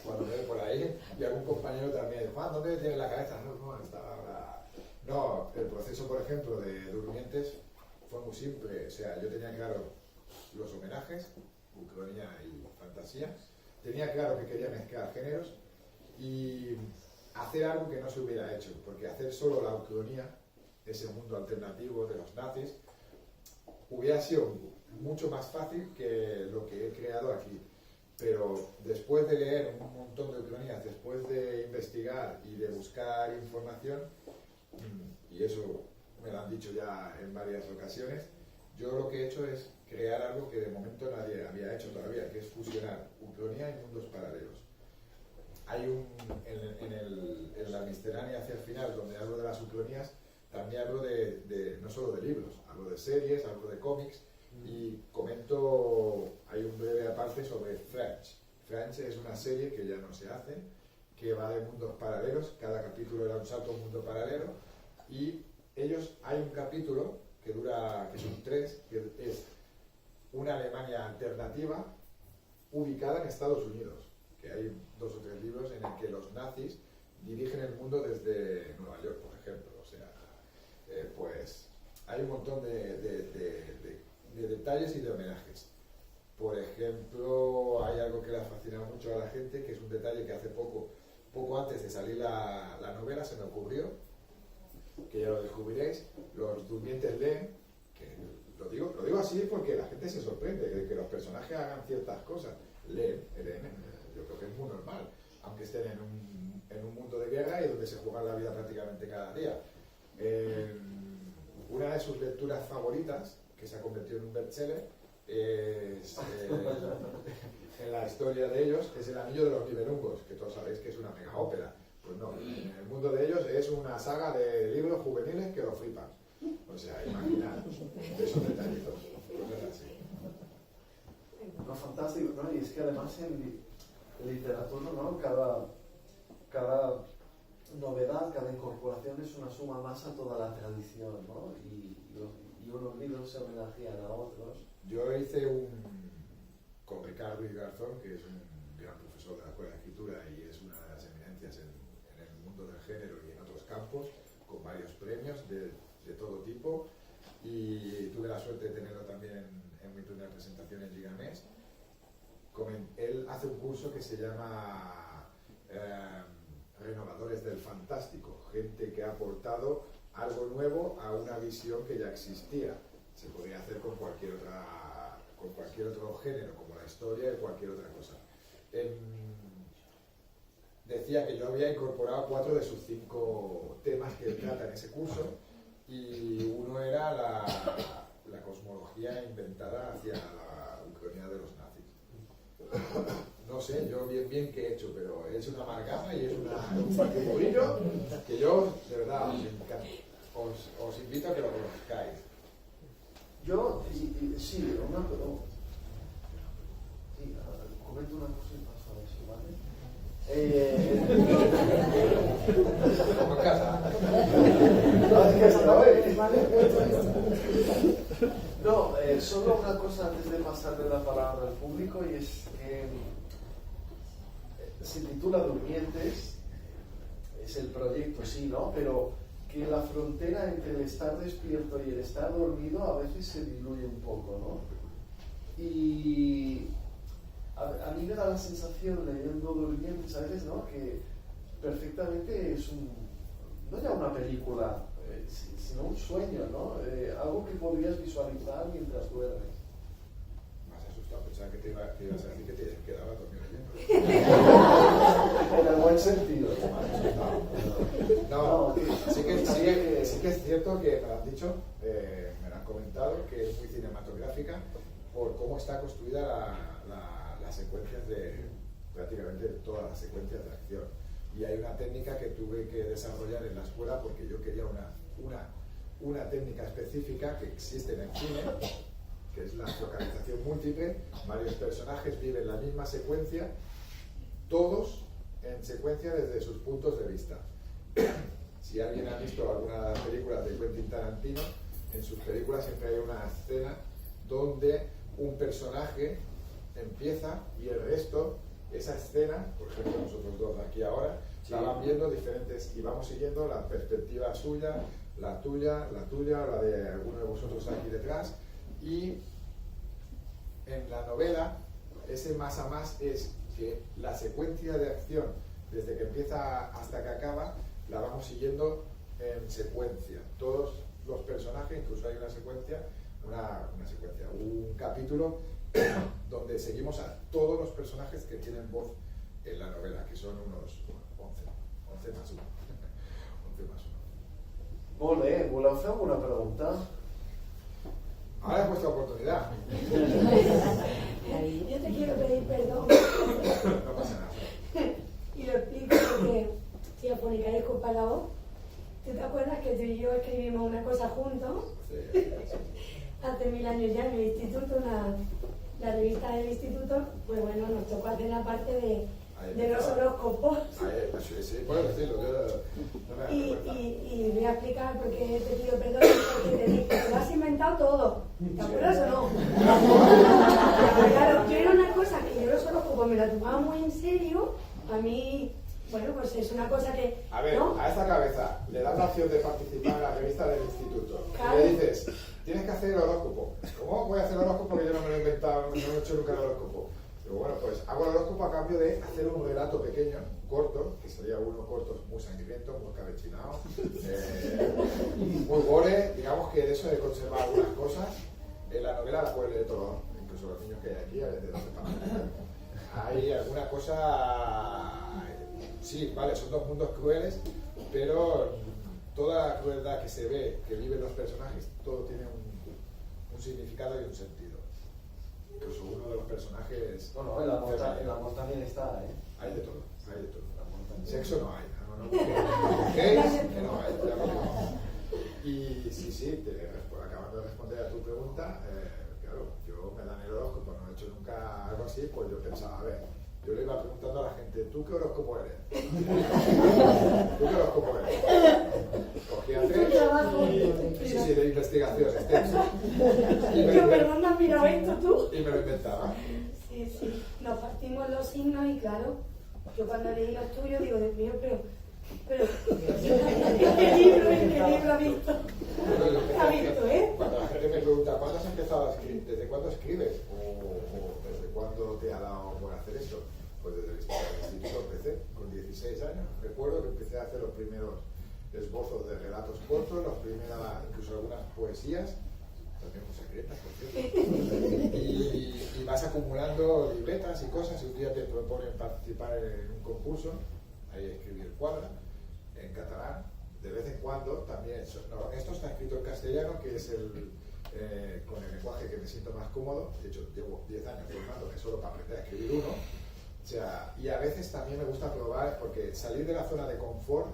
Cuando me ve por ahí, y algún compañero también, Juan, ¿dónde tienes la cabeza? No, estaba ahora. No, el proceso, por ejemplo, de Durmientes fue muy simple. O sea, yo tenía claro los homenajes, ucronía y fantasía. Tenía claro que quería mezclar géneros y hacer algo que no se hubiera hecho, porque hacer solo la ucronía, ese mundo alternativo de los nazis, hubiera sido mucho más fácil que lo que he creado aquí. Pero después de leer un montón de ucronías, después de investigar y de buscar información, y eso me lo han dicho ya en varias ocasiones, yo lo que he hecho es crear algo que de momento nadie había hecho todavía, que es fusionar ucronía y mundos paralelos. Hay en la miscelánea hacia el final, donde hablo de las ucronías, también hablo no solo de libros, hablo de series, hablo de cómics, y comento, hay un breve aparte sobre French. French es una serie que ya no se hace, que va de mundos paralelos, cada capítulo era un salto a un mundo paralelo, y hay un capítulo que son 3, que es una Alemania alternativa ubicada en Estados Unidos, que hay 2 o 3 libros en el que los nazis dirigen el mundo desde Nueva York, por ejemplo. O sea, pues hay un montón de detalles y de homenajes. Por ejemplo, hay algo que le ha fascinado mucho a la gente, que es un detalle que hace poco antes de salir la novela se me ocurrió, que ya lo descubriréis. Los durmientes leen, que lo digo así porque la gente se sorprende de que los personajes hagan ciertas cosas. Leen, yo creo que es muy normal, aunque estén en un mundo de guerra y donde se juega la vida prácticamente cada día. Una de sus lecturas favoritas, que se ha convertido en un bestseller, en la historia de ellos, es El Anillo de los Nibelungos, que todos sabéis que es una mega ópera. Pues no, en el mundo de ellos es una saga de libros juveniles que lo flipan. O sea, imaginad esos detallitos, cosas así. No, fantástico, ¿no? Y es que además literatura, ¿no? Cada novedad, cada incorporación es una suma más a toda la tradición, ¿no? Y unos libros se homenajean a otros. Yo hice con Ricardo y Garzón, que es un gran profesor de la Escuela de Escritura y es una de las eminencias en el mundo del género y en otros campos, con varios premios de todo tipo, y tuve la suerte de tenerlo también en mi primera presentación en Gigamés. Él hace un curso que se llama Renovadores del Fantástico, gente que ha aportado algo nuevo a una visión que ya existía. Se podría hacer con cualquier otro género, como la historia y cualquier otra cosa. Decía que yo había incorporado 4 de sus 5 temas que él trata en ese curso, y uno era la cosmología inventada hacia la Ucrania de los nazis. No sé, yo bien que he hecho, pero he hecho una amalgama y es un batiburrillo que yo, de verdad, os invito a que lo conozcáis. Yo, sí, comento una cosa y paso a eso, ¿vale? Como en casa. No, solo una cosa antes de pasarle la palabra al público, y es que se titula Durmientes, es el proyecto, sí, ¿no? Pero que la frontera entre el estar despierto y el estar dormido a veces se diluye un poco, ¿no? Y a mí me da la sensación, leyendo Durmientes a veces, ¿no? Que perfectamente es no ya una película, sino un sueño, ¿no? Algo que podrías visualizar mientras duermes. Me has asustado, pensaba que te ibas a decir que te quedaba dormido leyendo. En el buen sentido. No, sí que es cierto que me lo han dicho, me lo han comentado, que es muy cinematográfica por cómo está construida las secuencias prácticamente todas las secuencias de acción. Y hay una técnica que tuve que desarrollar en la escuela porque yo quería una técnica específica que existe en el cine, que es la focalización múltiple. Varios personajes viven la misma secuencia, todos en secuencia desde sus puntos de vista. Si alguien ha visto alguna de las películas de Quentin Tarantino, en sus películas siempre hay una escena donde un personaje empieza y el resto, esa escena, por ejemplo nosotros dos aquí ahora, sí, la van viendo diferentes y vamos siguiendo la perspectiva suya, la tuya, la de alguno de vosotros aquí detrás. Y en la novela, ese más a más es que la secuencia de acción, desde que empieza hasta que acaba, la vamos siguiendo en secuencia. Todos los personajes, incluso hay una secuencia, un capítulo donde seguimos a todos los personajes que tienen voz en la novela, que son unos 11 más 1. 11 más 1. Molt bé, voleu fer alguna pregunta? Ahora es vuestra oportunidad. Yo te quiero pedir perdón. No pasa nada. Y lo explico porque si Afónica es culpa la voz. ¿Tú te acuerdas que tú y yo escribimos una cosa juntos? Sí. Hace 1000 años ya en el instituto, la revista del instituto, pues bueno, nos tocó hacer la parte de los horóscopos. Sí, puedo decirlo. Y voy a explicar por qué te pido perdón, porque te dije, te lo has inventado todo. ¿Te acuerdas o no? Claro, yo era una cosa que yo los horóscopos me la tomaba muy en serio. A mí, bueno, pues es una cosa que... A ver, ¿no? a esta cabeza le das la opción de participar en la revista del instituto. Claro. Y le dices, tienes que hacer el horóscopo. ¿Cómo voy a hacer el horóscopo? Porque yo no me lo he inventado, no he hecho nunca el horóscopo. Digo, bueno, pues hago el horóscopo a cambio de hacer un relato pequeño, corto, que sería uno corto, muy sangriento, muy cabechinado, muy gore. Digamos que de eso de conservar algunas cosas, en la novela la pueden leer todos, incluso los niños que hay aquí, a veces no sepan. Hay alguna cosa... Sí, vale, son dos mundos crueles, pero toda la crueldad que se ve, que viven los personajes, todo tiene un significado y un sentido. Incluso uno de los personajes... Bueno, el amor también está, ¿eh? Hay de todo, hay de todo. Sexo no hay, que no hay, ya lo digo. Y sí, acabando de responder a tu pregunta, claro, yo me dan el horóscopo, no he hecho nunca algo así, pues yo pensaba, a ver, yo le iba preguntando a la gente, ¿tú qué horóscopo eres? ¿Tú qué horóscopo eres? Cogía tres, sí, de investigación extensa. Yo, perdón, ¿no has mirado esto tú? Y me lo inventaba. Sí, nos partimos los signos y claro, yo cuando leí los tuyos digo, Dios mío, pero ¿qué libro ha visto? ¿Ha visto, Cuando la gente me pregunta, ¿cuándo has empezado a escribir? ¿Desde cuándo escribes? ¿O desde cuándo te ha dado por hacer esto? Pues desde el instituto empecé, con 16 años. Recuerdo que empecé a hacer los primeros esbozos de relatos cortos, incluso algunas poesías, también muy secretas, por cierto. Y vas acumulando libretas y cosas, y un día te proponen participar en un concurso, ahí escribir cuadra, en catalán. De vez en cuando también, esto está escrito en castellano, que es con el lenguaje que me siento más cómodo. De hecho, llevo 10 años formándome solo para aprender a escribir uno. O sea, y a veces también me gusta probar, porque salir de la zona de confort,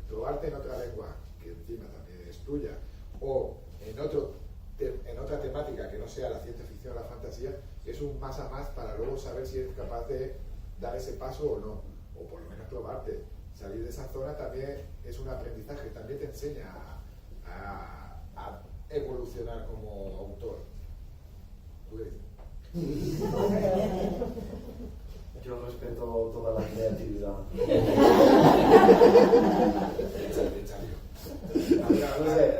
probarte en otra lengua, que encima también es tuya, o en otra temática que no sea la ciencia ficción o la fantasía, es un más a más para luego saber si eres capaz de dar ese paso o no, o por lo menos probarte. Salir de esa zona también es un aprendizaje, también te enseña a evolucionar como autor. ¿Tú qué dices? Yo respeto toda la creatividad.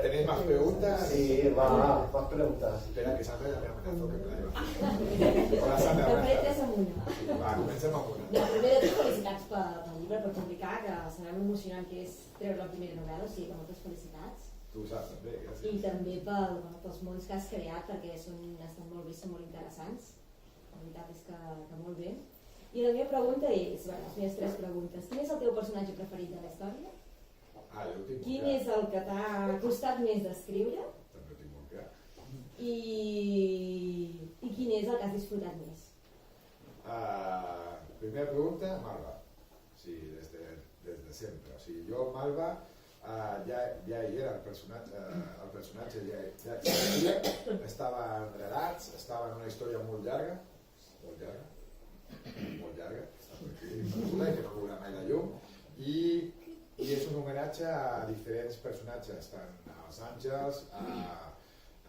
¿Tenéis más preguntas? Sí, va, más preguntas. Espera, que Sandra ja me amenazó que me la Hola, Sandra. Va, comencem amb una. Primer de tot, felicitats pel llibre, per publicar, que serà molt emocionant que és treure la primera novel·la, o sigui que moltes felicitats. Tu ho saps també, gràcies. I també pels mons que has creat, perquè estan molt bé, són molt interessants. La veritat és que molt bé. I la meva pregunta és, les meves 3 preguntes. Quin és el teu personatge preferit de la història? Quin és el que t'ha costat més d'escriure? També ho tinc molt clar. I quin és el que has disfrutat més? Primera pregunta, Malva. Sí, des de sempre. O sigui, jo, Malva, ja hi era el personatge ja existia, estava enredats, estava en una història molt llarga, que no veurà mai la llum, i és un homenatge a diferents personatges, tant als àngels,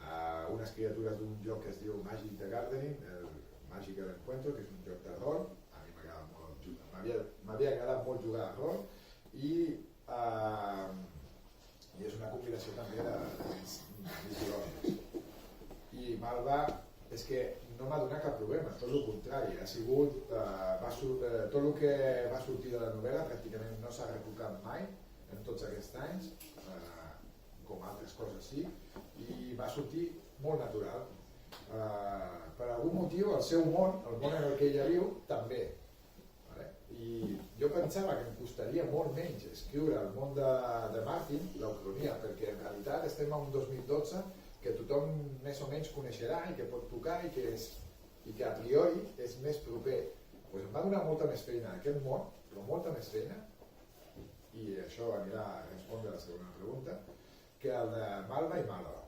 a unes criatures d'un joc que es diu Magic the Gathering, el Magic Encuentro, que és un joc de rol. A mi m'havia agradat molt jugar a rol, i és una combinació també d'elements mitològics. I Malva és que no m'ha donat cap problema, tot el contrari, ha sigut, tot el que va sortir de la novel·la pràcticament no s'ha retocat mai en tots aquests anys, com altres coses sí, i va sortir molt natural. Per algun motiu el seu món, el món en el que ella viu, també. I jo pensava que em costaria molt menys escriure el món de Martin, l'Ucronia, perquè en realitat estem en un 2012 que tothom més o menys coneixerà i que pot tocar i que a priori és més proper. Pues em va donar molta més feina aquest món, però molta més feina, i això anirà a respondre a la segona pregunta, que el de Malva i Màlaga,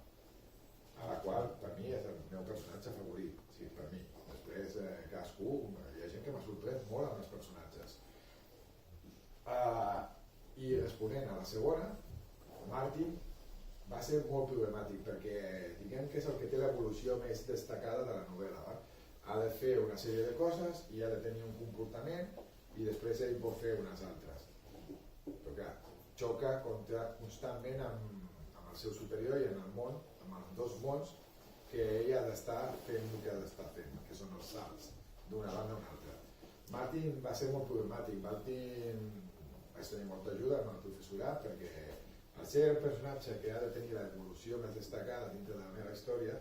a la qual per mi és el meu personatge favorit, sí, per mi. Després cadascú, hi ha gent que m'ha sorprès molt amb els personatges. I responent a la segona, Martin va ser molt problemàtic perquè diguem que és el que té l'evolució més destacada de la novel·la. Ha de fer una sèrie de coses i ha de tenir un comportament i després ell pot fer unes altres. Però clar, xoca constantment amb el seu superior i en el món, amb els dos mons que ell ha d'estar fent el que ha d'estar fent, que són els salts d'una banda a una altra. Martin va ser molt problemàtic. Martin vaig tenir molta ajuda amb el professorat perquè al ser el personatge que ha de tenir l'evolució més destacada dintre de la meva història,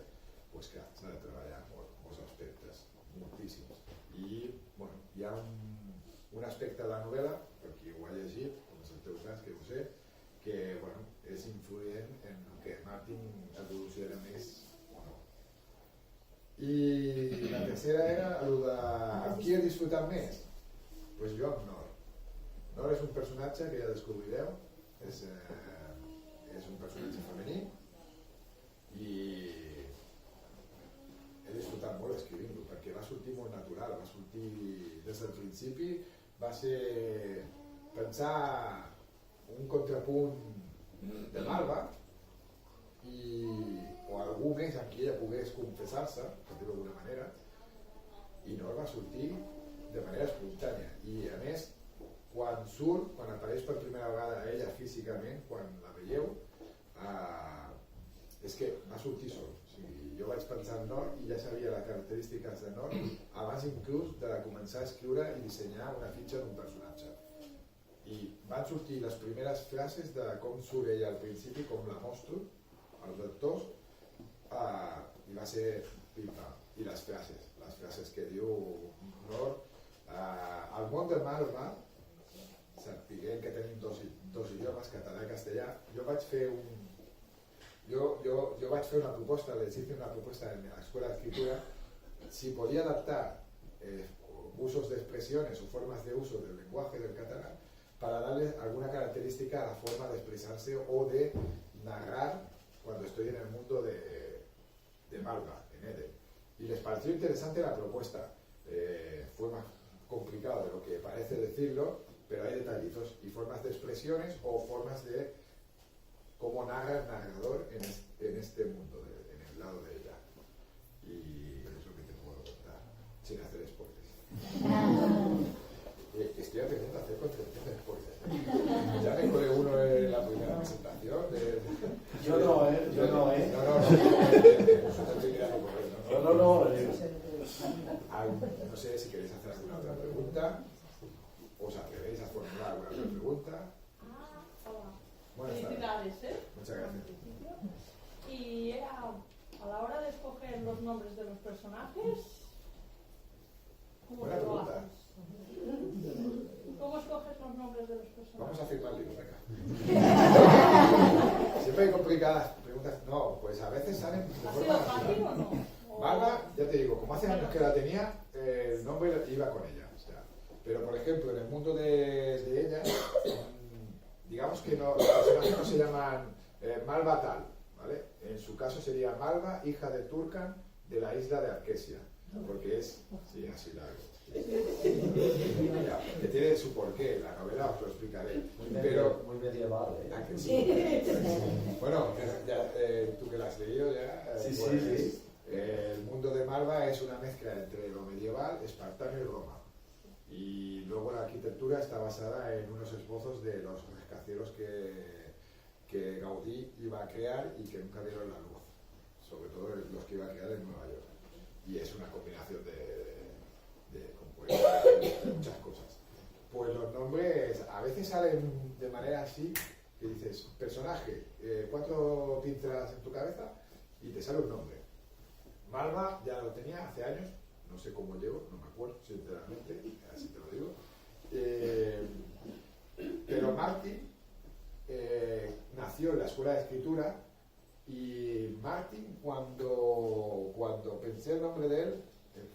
doncs clar, s'ha de treballar molts aspectes, moltíssims. I hi ha un aspecte de la novel·la, per qui ho ha llegit, com és el teu cas, que ho sé, que és influent en que Martin evoluciona més o no. I la tercera era amb qui he disfrutat més? Doncs jo amb Nor. Nor és un personatge que ja descobrireu, és un personatge femení i he disfrutat molt escrivint-lo perquè va sortir molt natural, va sortir des del principi va ser pensar un contrapunt de Malva o algú més amb qui ella pogués confessar-se, per dir-ho d'alguna manera, i no va sortir de manera espontània. I a més, quan apareix per primera vegada ella físicament, quan la veieu, és que va sortir sol. O sigui, jo vaig pensar en Nor i ja sabia les característiques de Nor abans inclús de començar a escriure i dissenyar una fitxa d'un personatge. I van sortir les primeres frases de com surt ella al principi, com la mostro als lectors, i va ser pim-pam. I les frases que diu Nor, al món de Malva, sapiguem que tenim dos idiomes, català i castellà, jo vaig fer una proposta, les hice una propuesta en la escuela de escritura, si podía adaptar usos de expresiones o formas de uso del lenguaje del catalán para darle alguna característica a la forma de expresarse o de narrar cuando estoy en el mundo de Malva, en Eden. Y les pareció interesante la propuesta. Fue más complicado de lo que parece decirlo, pero hay detallitos y formas de expresiones o formas de cómo narra el narrador en este mundo, en el lado de ella. Y es lo que te puedo contar, sin hacer spoilers. Estoy aprendiendo a hacer conceptos de spoilers. Ya me colé uno en la primera presentación. Yo no. No sé si queréis hacer alguna otra pregunta. ¿Os atrevéis a formular alguna otra pregunta? Hola. Buenas tardes. Felicidades, Muchas gracias. Y era a la hora de escoger los nombres de los personajes, ¿cómo Buena lo pregunta. haces? ¿Cómo escoges los nombres de los personajes? Vamos a firmar libros acá. Siempre hay complicadas preguntas. No, pues a veces salen de ¿Ha forma sido natural. fácil o no? Malva, ya te digo, como hace años que la tenía, el nombre iba con ella. O sea, pero por ejemplo, en el mundo de ella, digamos que no, los personajes no se llaman Malva tal, ¿vale? En su caso sería Malva, hija de Turkan, de la isla de Arquesia, porque es, sí, así largo. Ya, que tiene su porqué, la novela os lo explicaré. Pero, muy medieval, ¿eh? ¿a que sí? Bueno, tú que la has leído ya, Sí. El mundo de Malva es una mezcla entre lo medieval, espartano y Roma. Y luego la arquitectura está basada en unos esbozos de los rascacielos que Gaudí iba a crear y que nunca vieron la luz, sobre todo los que iba a crear en Nueva York. Y es una combinación de muchas cosas. Pues los nombres a veces salen de manera así, que dices, personaje, 4 pinzas en tu cabeza y te sale un nombre. Malva ya lo tenía hace años, no sé cómo llevo, no me acuerdo sinceramente, así te lo digo. Pero Martin nació en la escuela de escritura y Martin cuando pensé el nombre de él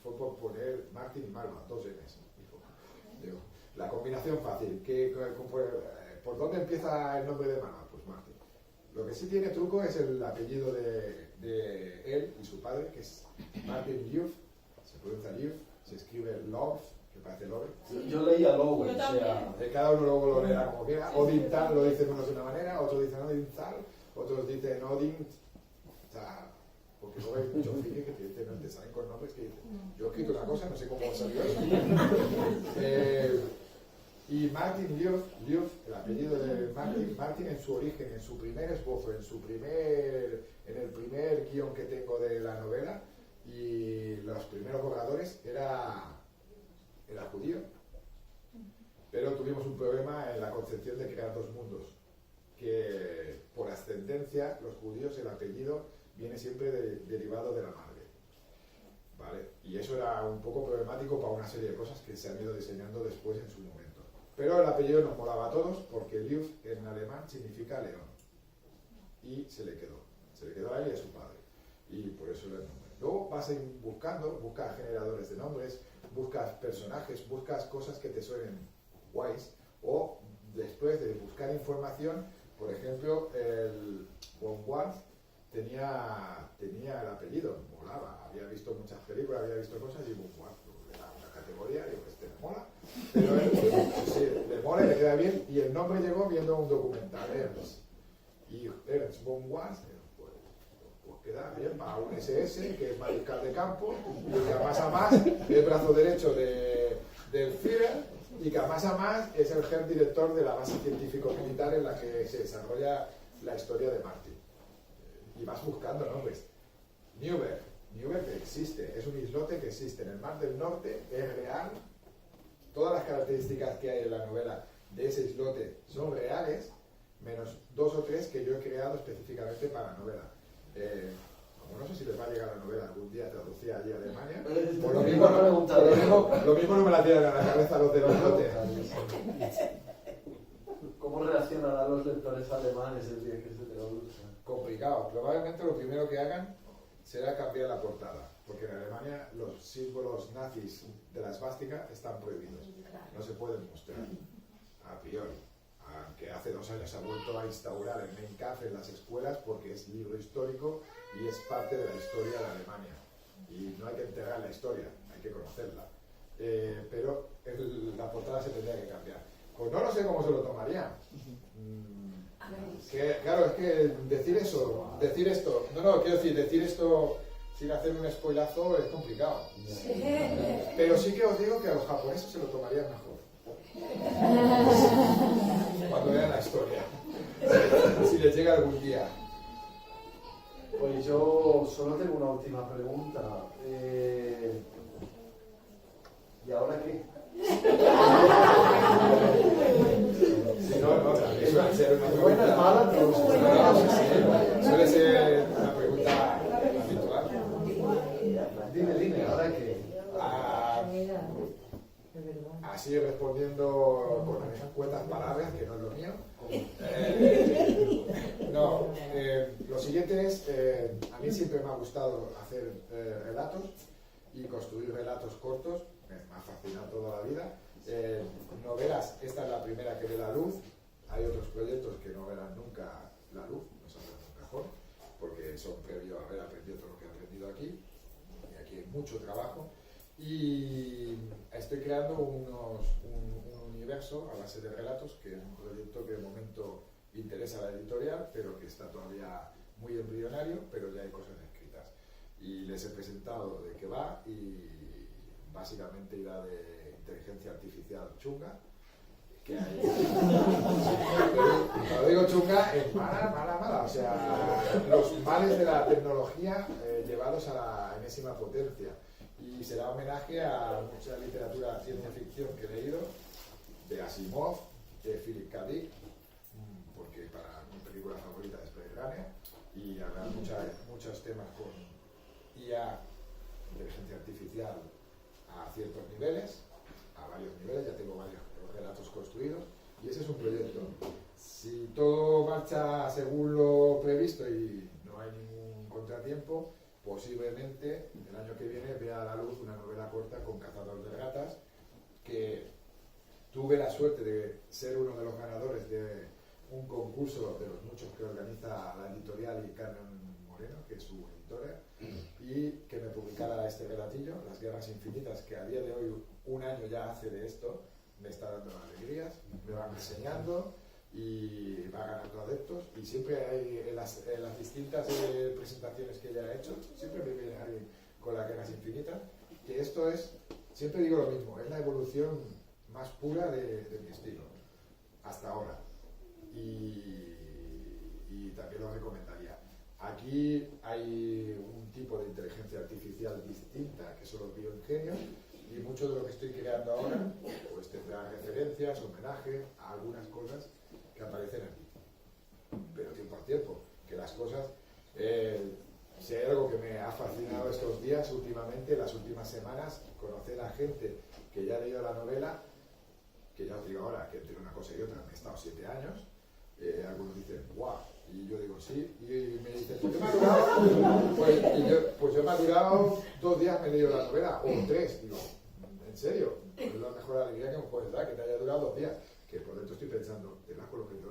fue por poner Martin y Malva, 2 M's. Digo, la combinación fácil. ¿Por dónde empieza el nombre de Malva? Pues Martin. Lo que sí tiene truco es el apellido de él y su padre, que es Martin Liuf, se pronuncia Liuf, se escribe Love, que parece Love. Yo leía Lowe, Yo o sea... Cada uno luego lo leerá como quiera. Odintal lo dicen unos de una manera, otros dicen Odintal, otros dicen Odin. O sea, porque luego hay muchos frikis que te salen con nombres que dicen, yo he escrito una cosa, no sé cómo salió eso. Y Martin Liuf, el apellido de Martin en su origen, en su primer esbozo, en el primer guión que tengo de la novela y los primeros borradores era judío. Pero tuvimos un problema en la concepción de crear 2 mundos, que por ascendencia los judíos el apellido viene siempre derivado de la madre, ¿vale? Y eso era un poco problemático para una serie de cosas que se han ido diseñando después en su momento. Pero el apellido nos molaba a todos porque Liuf en alemán significa león y se le quedó a él y a su padre y por eso era el nombre. Luego vas buscas generadores de nombres, buscas personajes, buscas cosas que te suenen guays o después de buscar información, por ejemplo el Von Wart tenía el apellido, molaba, había visto muchas películas, había visto cosas y Von Wart era una categoría, digo, este me mola. Pero sí, le mola y le queda bien. Y el nombre llegó viendo un documental, Ernst. Y Ernst von Watz, pues queda bien para un SS, que es mariscal de campo, y que a más es brazo derecho del Führer, y que a más es el jefe director de la base científico-militar en la que se desarrolla la historia de Martin. Y vas buscando nombres. Newberg que existe, es un islote que existe en el Mar del Norte, es real. Todas las características que hay en la novela de ese islote son reales, menos 2 o 3 que yo he creado específicamente para la novela. Como no sé si les va a llegar la novela algún día traducida allí a Alemania, pues lo mismo no me la tiran a la cabeza los de los islotes. ¿Cómo reaccionarán los lectores alemanes el día que se traduzca? Complicado. Probablemente lo primero que hagan será cambiar la portada, porque en Alemania los símbolos nazis de la esvástica están prohibidos, no se pueden mostrar a priori, aunque hace 2 años se ha vuelto a instaurar el Mein Kampf en las escuelas porque es libro histórico y es parte de la historia de Alemania, y no hay que enterrar la historia, hay que conocerla, pero la portada se tendría que cambiar. Pues no lo sé cómo se lo tomarían. Claro, es que decir esto, quiero decir, decir esto sin hacer un spoilazo es complicado. Pero sí que os digo que a los japoneses se lo tomarían mejor. Cuando vean la historia. Si les llega algún día. Pues yo solo tengo una última pregunta. ¿Y ahora qué? Sí, no, suele ser una buena, es mala, pero suele ser una pregunta habitual. Dime, ¿ahora qué? Así respondiendo con mis cuentas palabras, que no es lo mío. Lo siguiente es, a mí siempre me ha gustado hacer relatos y construir relatos cortos, me ha fascinado toda la vida. Novelas, esta es la primera que ve la luz. Hay otros proyectos que no verán nunca la luz, no saldrán de un cajón, porque son previo a haber aprendido todo lo que he aprendido aquí. Y aquí hay mucho trabajo. Y estoy creando un universo a base de relatos, que es un proyecto que de momento interesa a la editorial, pero que está todavía muy embrionario, pero ya hay cosas escritas. Y les he presentado de qué va, y básicamente irá de inteligencia artificial chunga, que hay... Cuando digo chunga, es mala, o sea, los males de la tecnología llevados a la enésima potencia. Y será homenaje a mucha literatura de ciencia ficción que he leído, de Asimov, de Philip K. Dick, porque para mi película favorita es Blade Runner, y habrá muchos temas con IA, inteligencia artificial, a ciertos niveles, a varios niveles, ya tengo varios relatos construidos, y ese es un proyecto. Si todo marcha según lo previsto y no hay ningún contratiempo, posiblemente el año que viene vea a la luz una novela corta con Cazador de Ratas, que tuve la suerte de ser uno de los ganadores de un concurso de los muchos que organiza la editorial y Carmen Moreno, que es su editora, y que me publicara este relatillo, Las Guerras Infinitas, que a día de hoy, un año ya hace de esto, me está dando alegrías, me van enseñando y va ganando adeptos, y siempre hay en las distintas presentaciones que ella ha hecho, siempre me viene alguien con Las Guerras Infinitas, que esto es, siempre digo lo mismo, es la evolución más pura de mi estilo, hasta ahora, y también lo recomendaría. Aquí hay un tipo de inteligencia artificial distinta, que son los bioingenios, y mucho de lo que estoy creando ahora pues tendrá referencias, homenajes a algunas cosas que aparecen aquí. Pero tiempo al tiempo, que las cosas... si hay algo que me ha fascinado estos días últimamente, las últimas semanas, conocer a gente que ya ha leído la novela, que ya os digo ahora que entre una cosa y otra me he estado 7 años, algunos dicen, ¡guau! Y yo digo, sí, y me dicen, pues yo me ha durado, pues yo me ha durado 2 días, me he leído la novela, o 3, digo, ¿en serio? Es la mejor alegría que me puedes dar, que te haya durado 2 días, que por dentro estoy pensando, te la con lo que te